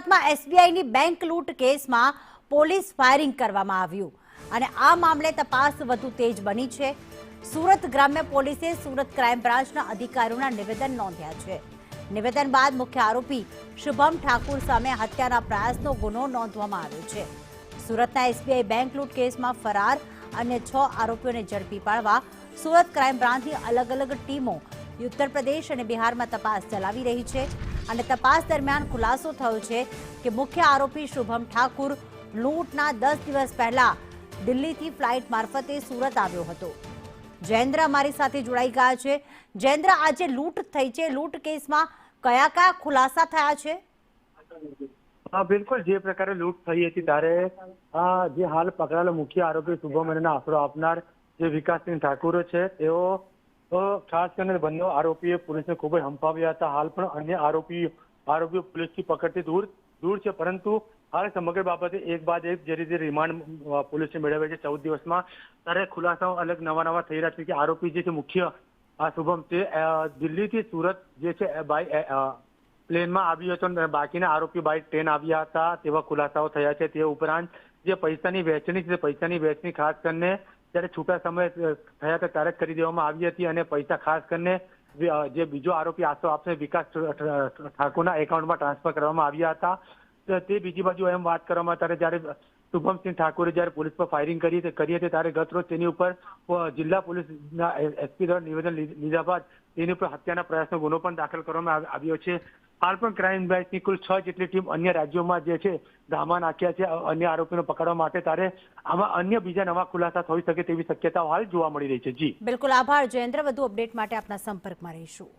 સુરતમાં એસબીઆઈની બેંક લૂંટ કેસમાં પોલીસ ફાયરિંગ કરવામાં આવ્યું અને આ મામલે તપાસ વધુ તેજ બની છે। સુરત ગ્રામ્ય પોલીસે સુરત ક્રાઇમ બ્રાન્ચના અધિકારીઓના નિવેદન નોંધ્યા છે। નિવેદન બાદ મુખ્ય આરોપી શુભમ ઠાકુર સામે હત્યાના પ્રયાસનો ગુનો નોંધવામાં આવ્યો છે। સુરતના એસબીઆઈ બેંક લૂંટ કેસમાં ફરાર અન્ય 6 આરોપીઓને ઝડપી પાડવા સુરત ક્રાઇમ બ્રાન્ચની અલગ અલગ ટીમો ઉત્તર પ્રદેશ અને બિહારમાં તપાસ ચલાવી રહી છે અને તપાસ દરમિયાન ખુલાસો થયો છે કે મુખ્ય આરોપી શુભમ ઠાકુર લૂંટના 10 દિવસ પહેલા દિલ્હીથી ફ્લાઇટ મારફતે સુરત આવ્યો હતો। જયેન્દ્ર અમારી સાથે જોડાઈ ગયા છે। જયેન્દ્ર, આજે લૂંટ થઈ છે, લૂંટ કેસમાં કયા કયા ખુલાસા થયા છે? બિલકુલ, જે પ્રકારે લૂંટ થઈ હતી ત્યારે જે હાલ પકડાયેલો મુખ્ય આરોપી શુભમ અને આશરો આપનાર જે વિકાસસિંહ ઠાકુર છે તેઓ ખાસ કરીને બંને આરોપીએ પોલીસને ખૂબ જ હંફાવ્યા હતા। હાલ પણ અન્ય આરોપીઓ પોલીસથી પકડથી દૂર છે, પરંતુ હાલ સમગ્ર બાબતે એક બાદ એક જે રીતે રિમાન્ડ પોલીસે મેળવે છે 14 દિવસમાં, ત્યારે ખુલાસાઓ અલગ નવા થઈ રહ્યા છે કે આરોપી જે છે મુખ્ય આ શુભમ તે દિલ્હીથી સુરત જે છે પ્લેનમાં આવ્યો હતો અને બાકીના આરોપી બાય ટ્રેન આવ્યા હતા તેવા ખુલાસાઓ થયા છે। તે ઉપરાંત જે પૈસાની વહેંચણી છે, પૈસાની વહેંચણી ખાસ કરીને જ્યારે છૂટા સમય થયા હતા ત્યારે જ કરી દેવામાં આવી હતી અને પૈસા ખાસ કરીને જે બીજો આરોપી આશરો આપશે વિકાસ ઠાકુરના એકાઉન્ટમાં ટ્રાન્સફર કરવામાં આવ્યા હતા। તે બીજી બાજુ એમ વાત કરવામાં ત્યારે જ્યારે શુભમસિંહ ઠાકુરે જ્યારે પોલીસ પર ફાયરિંગ કરી હતી ત્યારે ગત રોજ તેની ઉપર જિલ્લા પોલીસના એસપી દ્વારા નિવેદન લીધા બાદ તેની ઉપર હત્યાના પ્રયાસનો ગુનો પણ દાખલ કરવામાં આવ્યો છે। હાલ પણ ક્રાઇમ બ્રાન્ચની કુલ 6 જેટલી ટીમ અન્ય રાજ્યોમાં જે છે ધામા નાખ્યા છે અન્ય આરોપીઓને પકડવા માટે, ત્યારે આમાં અન્ય બીજા નવા ખુલાસા થઈ શકે તેવી શક્યતાઓ હાલ જોવા મળી રહી છે। જી બિલકુલ, આભાર જયેન્દ્ર। વધુ અપડેટ માટે આપના સંપર્કમાં રહીશું।